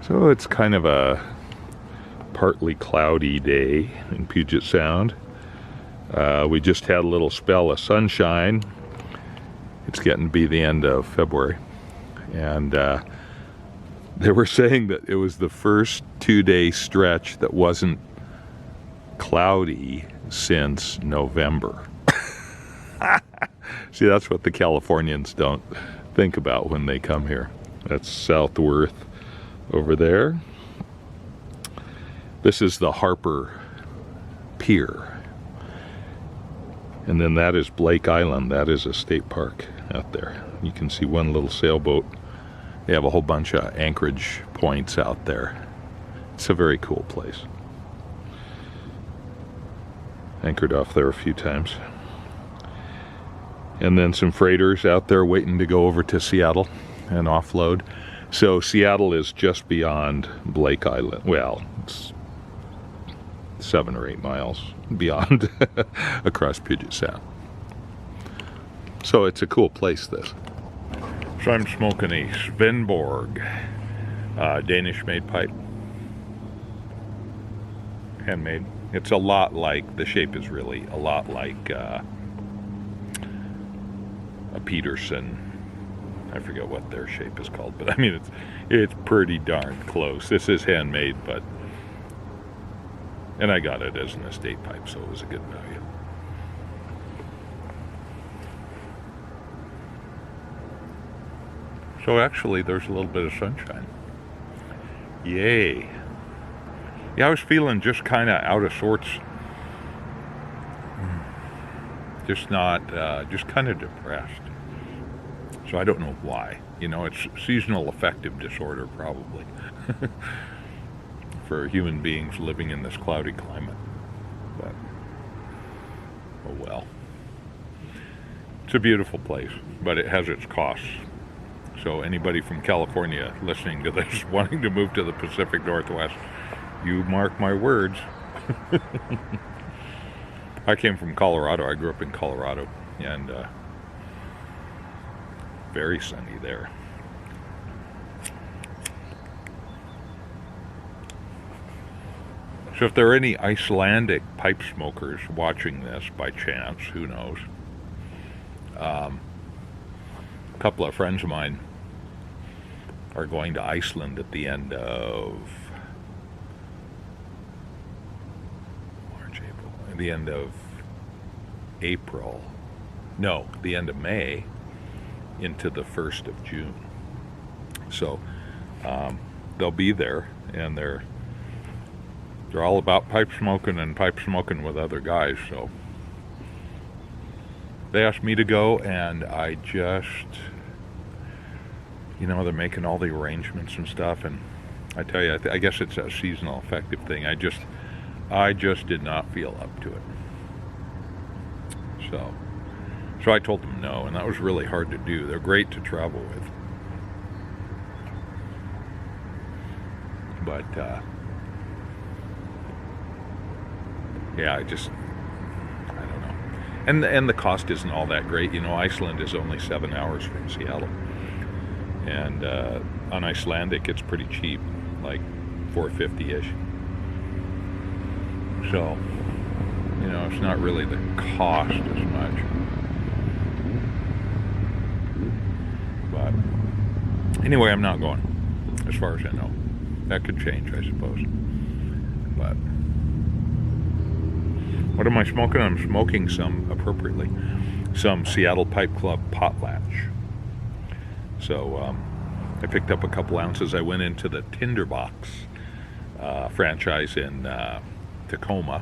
So it's kind of a partly cloudy day in Puget Sound. We just had a little spell of sunshine. It's getting to be the end of February. And they were saying that it was the first 2-day stretch that wasn't cloudy since November. See, that's what the Californians don't think about when they come here. That's Southworth over there. This is the Harper Pier. And then that is Blake Island. That is a state park out there. You can see one little sailboat. They have a whole bunch of anchorage points out there. It's a very cool place. Anchored off there a few times. And then some freighters out there waiting to go over to Seattle and offload. So Seattle is just beyond Blake Island. Well, it's 7 or 8 miles beyond across Puget Sound. So it's a cool place, this. So I'm smoking a Svenborg Danish-made pipe. Handmade. It's a lot like, the shape is really a lot like a Peterson. I forget what their shape is called, but I mean it's pretty darn close. This is handmade, but, and I got it as an estate pipe, so it was a good value. So actually there's a little bit of sunshine. Yay. Yeah, I was feeling just kind of out of sorts. Just not, just kind of depressed. So I don't know why. You know, it's seasonal affective disorder probably. For human beings living in this cloudy climate. But, oh well. It's a beautiful place, but it has its costs. So anybody from California listening to this, wanting to move to the Pacific Northwest, you mark my words. I came from Colorado. I grew up in Colorado, and very sunny there. So if there are any Icelandic pipe smokers watching this by chance, who knows? A couple of friends of mine are going to Iceland at the end of the end of April, no, the end of May into the 1st of June. So they'll be there, and they're all about pipe smoking and pipe smoking with other guys. So they asked me to go, and I just, you know, they're making all the arrangements and stuff, and I tell you, I guess it's a seasonal affective thing. I just did not feel up to it. So I told them no, and that was really hard to do. They're great to travel with. But, yeah, I don't know. And the cost isn't all that great. You know, Iceland is only 7 hours from Seattle. And on Icelandic, it's pretty cheap, like $4.50-ish. So, you know, it's not really the cost as much. But anyway, I'm not going, as far as I know. That could change, I suppose. But what am I smoking? I'm smoking some Seattle Pipe Club potlatch. So I picked up a couple ounces. I went into the Tinderbox franchise in Tacoma.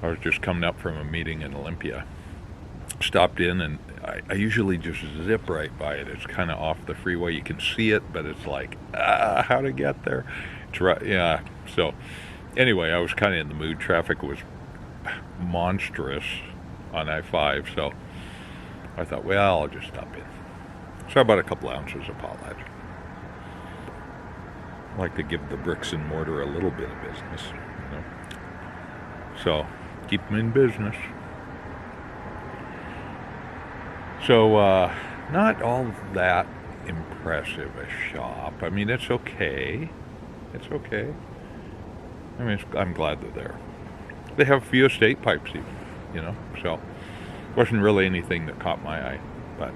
I was just coming up from a meeting in Olympia. Stopped in, and I usually just zip right by it. It's kind of off the freeway. You can see it, but it's like, how to get there? It's right, yeah. So anyway, I was kind of in the mood. Traffic was monstrous on I-5, so I thought, well, I'll just stop in. So I bought a couple ounces of potlatch. I like to give the bricks and mortar a little bit of business, you know. So keep them in business. So not all that impressive a shop. I mean, it's okay. It's okay. I mean, I'm glad they're there. They have a few estate pipes even, you know, so it wasn't really anything that caught my eye, but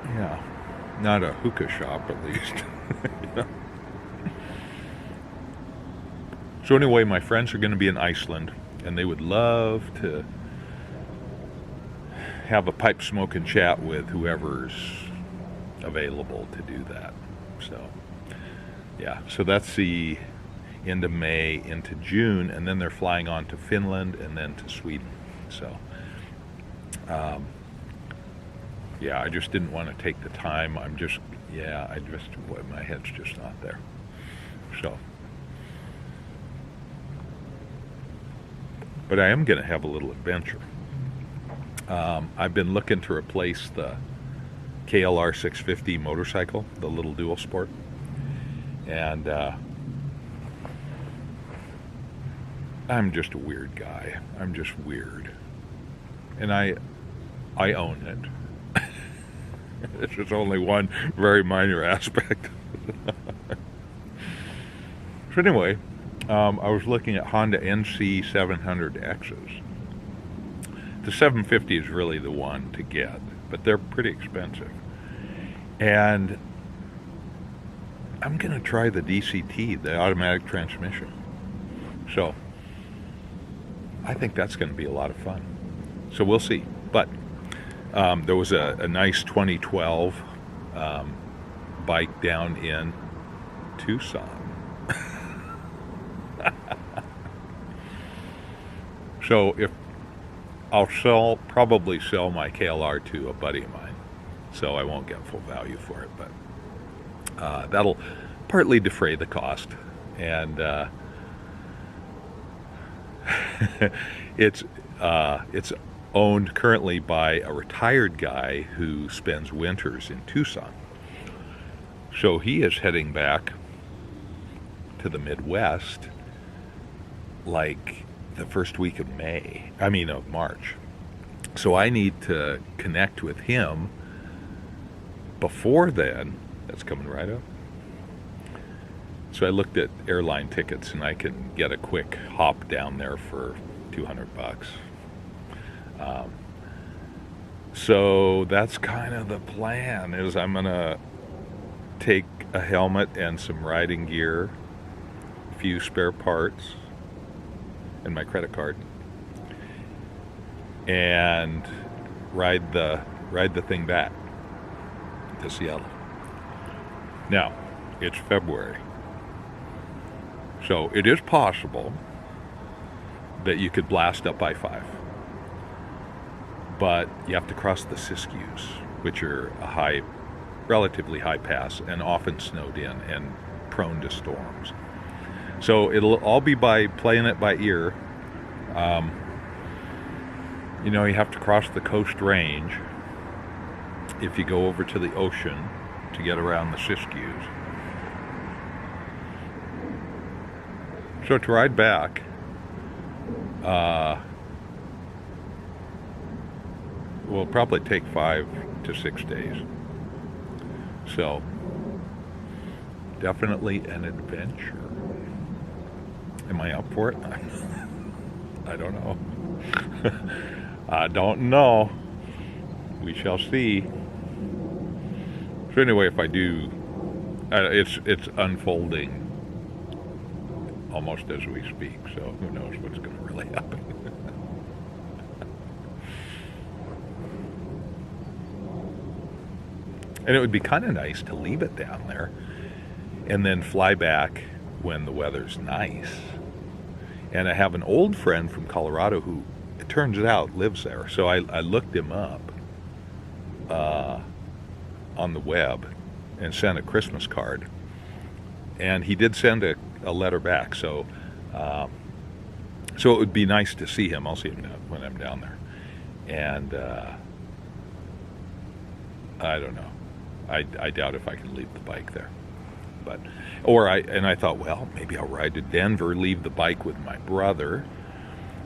yeah, not a hookah shop at least. You know? So anyway, my friends are going to be in Iceland, and they would love to have a pipe smoke and chat with whoever's available to do that. So yeah, so that's the end of May into June, and then they're flying on to Finland and then to Sweden. So yeah, I just didn't want to take the time. My head's just not there. So, but I am going to have a little adventure. I've been looking to replace the KLR 650 motorcycle, the little dual sport, and I'm just a weird guy. I'm just weird, and I own it. This is only one very minor aspect. So anyway, I was looking at Honda NC 700Xs. The 750 is really the one to get, but they're pretty expensive. And I'm going to try the DCT, the automatic transmission. So I think that's going to be a lot of fun. So we'll see. But there was a nice 2012 bike down in Tucson. So if I'll probably sell my KLR to a buddy of mine, so I won't get full value for it, but that'll partly defray the cost. And it's owned currently by a retired guy who spends winters in Tucson. So he is heading back to the Midwest like the first week of March. So I need to connect with him before then. That's coming right up. So I looked at airline tickets, and I can get a quick hop down there for $200. So that's kind of the plan, is I'm gonna take a helmet and some riding gear, a few spare parts, and my credit card, and ride the thing back to Seattle. Now, it's February, so it is possible that you could blast up I-5, but you have to cross the Siskiyous, which are a relatively high pass and often snowed in and prone to storms. So it'll all be by playing it by ear. You have to cross the Coast Range if you go over to the ocean to get around the Siskiyous. So to ride back, will probably take 5 to 6 days. So definitely an adventure. Am I up for it? I don't know. I don't know. We shall see. So anyway, if I do, it's unfolding almost as we speak. So who knows what's going to really happen. And it would be kind of nice to leave it down there and then fly back when the weather's nice. And I have an old friend from Colorado who, it turns out, lives there. So I looked him up on the web and sent a Christmas card. And he did send a letter back. So it would be nice to see him. I'll see him when I'm down there. And I don't know. I doubt if I can leave the bike there. I thought, well, maybe I'll ride to Denver, leave the bike with my brother.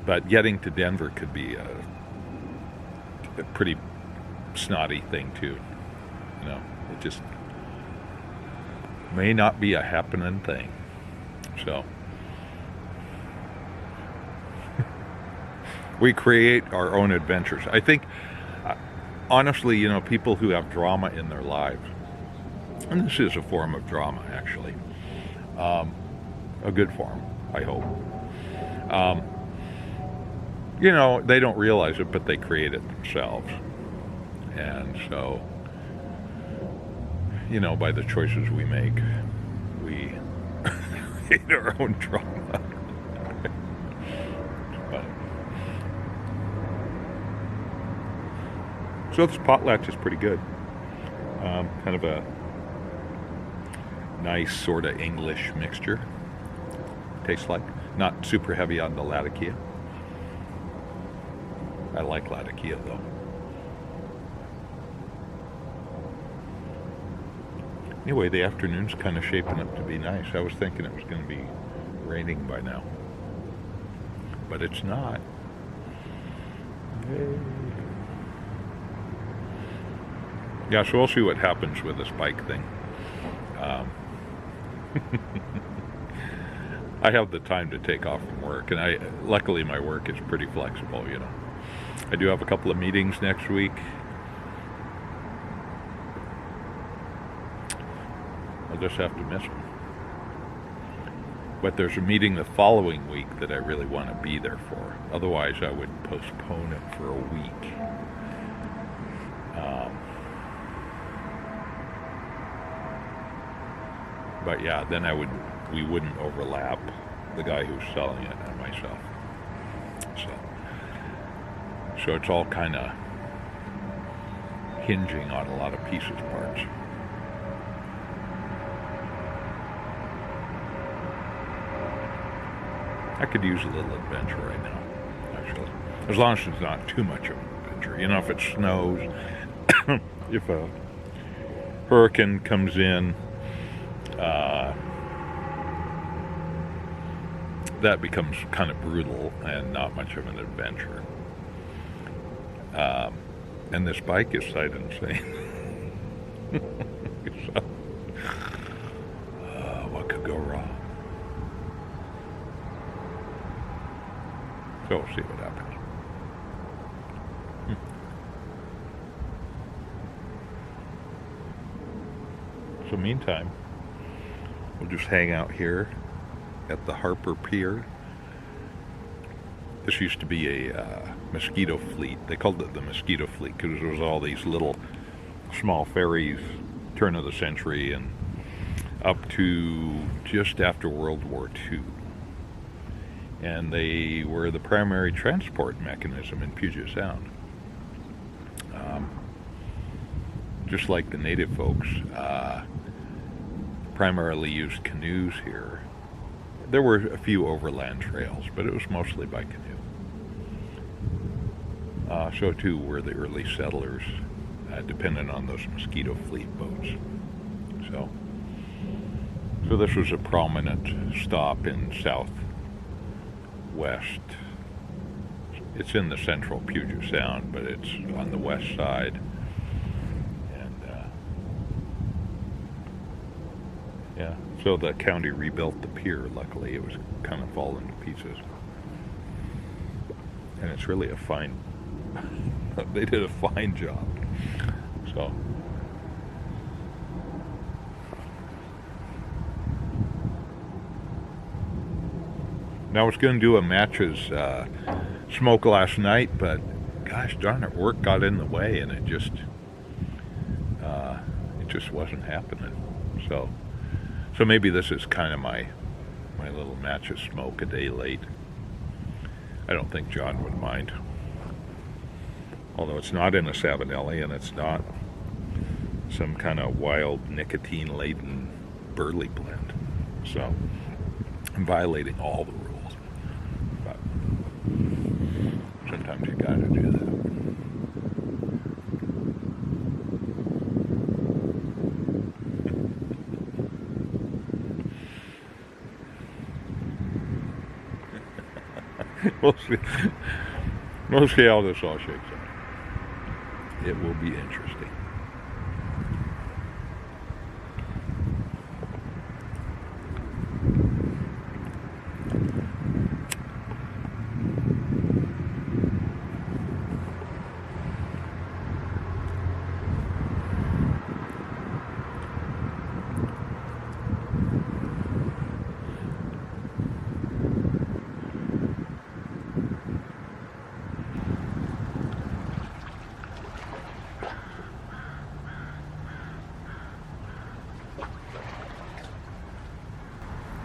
But getting to Denver could be a pretty snotty thing too. You know, it just may not be a happening thing. So we create our own adventures. I think, honestly, you know, people who have drama in their lives, and this is a form of drama, actually, a good form, I hope. You know, they don't realize it, but they create it themselves. And so, you know, by the choices we make, we create our own drama. So this potlatch is pretty good. Kind of a nice sort of English mixture. Tastes like. Not super heavy on the Latakia. I like Latakia though. Anyway, the afternoon's kind of shaping up to be nice. I was thinking it was going to be raining by now, but it's not. Yay. Yeah, so we'll see what happens with this bike thing. I have the time to take off from work, and luckily my work is pretty flexible, you know. I do have a couple of meetings next week. I'll just have to miss them. But there's a meeting the following week that I really want to be there for. Otherwise, I would postpone it for a week. But yeah, then we wouldn't overlap, the guy who's selling it and myself. So it's all kind of hinging on a lot of pieces parts. I could use a little adventure right now, actually. As long as it's not too much of an adventure. You know, if it snows, if a hurricane comes in, that becomes kind of brutal and not much of an adventure. And this bike is sight unseen. So, what could go wrong? So we'll see what happens. So meantime, we'll just hang out here at the Harper Pier. This used to be a mosquito fleet. They called it the mosquito fleet because there was all these little small ferries, turn of the century, and up to just after World War II. And they were the primary transport mechanism in Puget Sound. Just like the native folks, primarily used canoes here. There were a few overland trails, but it was mostly by canoe. So too were the early settlers, dependent on those mosquito fleet boats. So this was a prominent stop in southwest. It's in the central Puget Sound, but it's on the west side. Yeah, so the county rebuilt the pier. Luckily, it was kind of falling to pieces. And it's really a fine, they did a fine job. So, now I was going to do a matches smoke last night, but gosh darn it, work got in the way, and it just wasn't happening. So maybe this is kind of my little matches smoke a day late. I don't think John would mind. Although it's not in a Savinelli, and it's not some kind of wild nicotine-laden burley blend. So I'm violating all the rules. But sometimes you gotta do that. We'll see how this all shakes out. it will be interesting.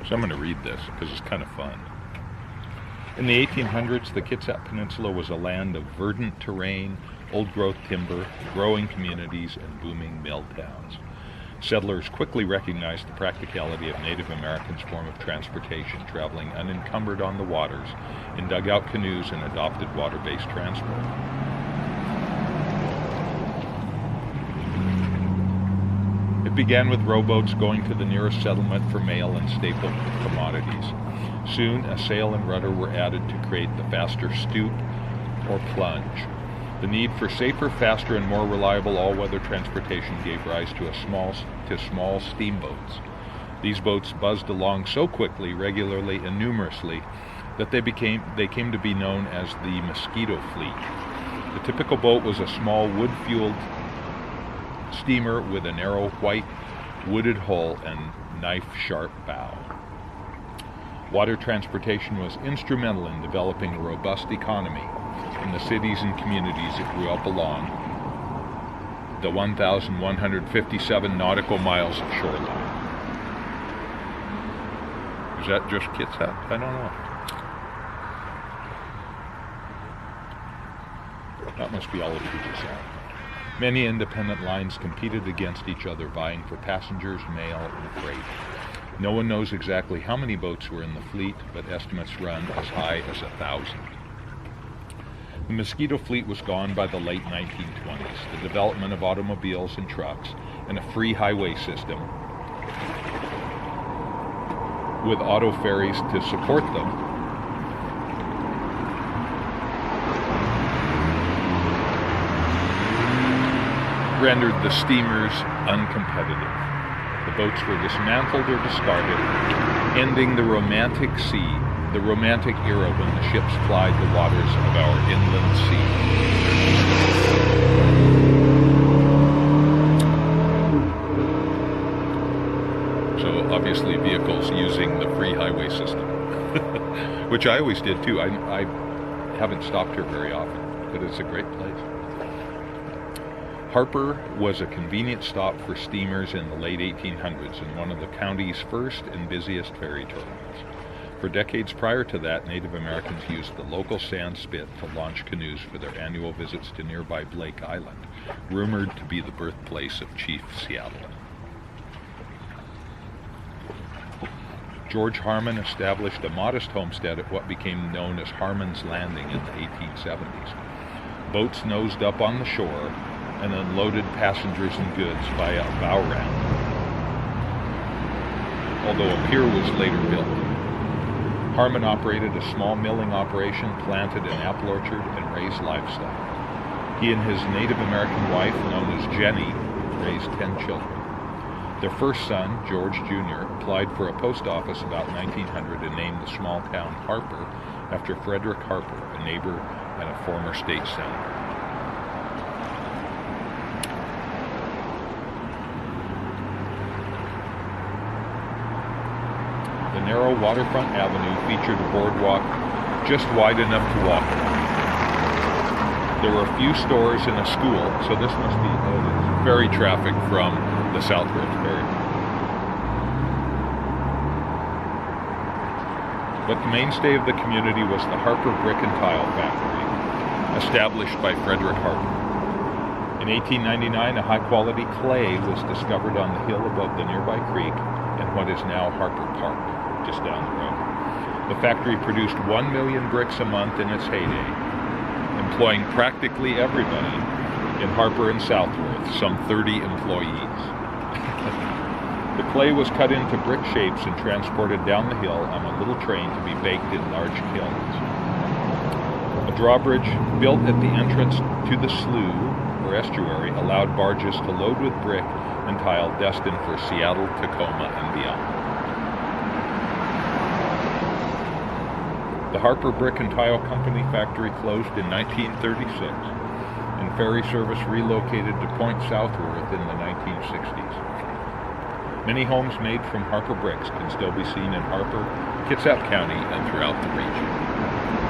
So I'm going to read this because it's kind of fun. In the 1800s, the Kitsap Peninsula was a land of verdant terrain, old-growth timber, growing communities, and booming mill towns. Settlers quickly recognized the practicality of Native Americans' form of transportation, traveling unencumbered on the waters in dugout canoes and adopted water-based transport. It began with rowboats going to the nearest settlement for mail and staple commodities. Soon, a sail and rudder were added to create the faster stoop or plunge. The need for safer, faster, and more reliable all-weather transportation gave rise to small steamboats. These boats buzzed along so quickly, regularly, and numerously that they came to be known as the mosquito fleet. The typical boat was a small wood-fueled steamer with a narrow white wooded hull and knife-sharp bow. Water transportation was instrumental in developing a robust economy in the cities and communities it grew up along the 1,157 nautical miles of shoreline. Is that just Kitsap? I don't know. That must be all of Puget Sound. Many independent lines competed against each other, vying for passengers, mail, and freight. No one knows exactly how many boats were in the fleet, but estimates run as high as 1,000. The mosquito fleet was gone by the late 1920s. The development of automobiles and trucks and a free highway system with auto ferries to support them rendered the steamers uncompetitive. The boats were dismantled or discarded, ending the romantic era when the ships plied the waters of our inland sea. So obviously vehicles using the free highway system, which I always did too. I haven't stopped here very often, but it's a great place. Harper was a convenient stop for steamers in the late 1800s and one of the county's first and busiest ferry terminals. For decades prior to that, Native Americans used the local sand spit to launch canoes for their annual visits to nearby Blake Island, rumored to be the birthplace of Chief Seattle. George Harmon established a modest homestead at what became known as Harmon's Landing in the 1870s. Boats nosed up on the shore and unloaded passengers and goods via a bow ramp, although a pier was later built. Harmon operated a small milling operation, planted an apple orchard, and raised livestock. He and his Native American wife, known as Jenny, raised 10 children. Their first son, George Jr., applied for a post office about 1900 and named the small town Harper after Frederick Harper, a neighbor and a former state senator. The narrow waterfront avenue featured a boardwalk just wide enough to walk along. There were a few stores and a school, so this must be ferry traffic from the Southwest area. But the mainstay of the community was the Harper Brick and Tile Factory, established by Frederick Harper. In 1899, a high-quality clay was discovered on the hill above the nearby creek and what is now Harper Park, just down the road. The factory produced 1 million bricks a month in its heyday, employing practically everybody in Harper and Southworth, some 30 employees. The clay was cut into brick shapes and transported down the hill on a little train to be baked in large kilns. A drawbridge built at the entrance to the slough, or River estuary allowed barges to load with brick and tile destined for Seattle, Tacoma, and beyond. The Harper Brick and Tile Company factory closed in 1936, and ferry service relocated to Point Southworth in the 1960s. Many homes made from Harper bricks can still be seen in Harper, Kitsap County, and throughout the region.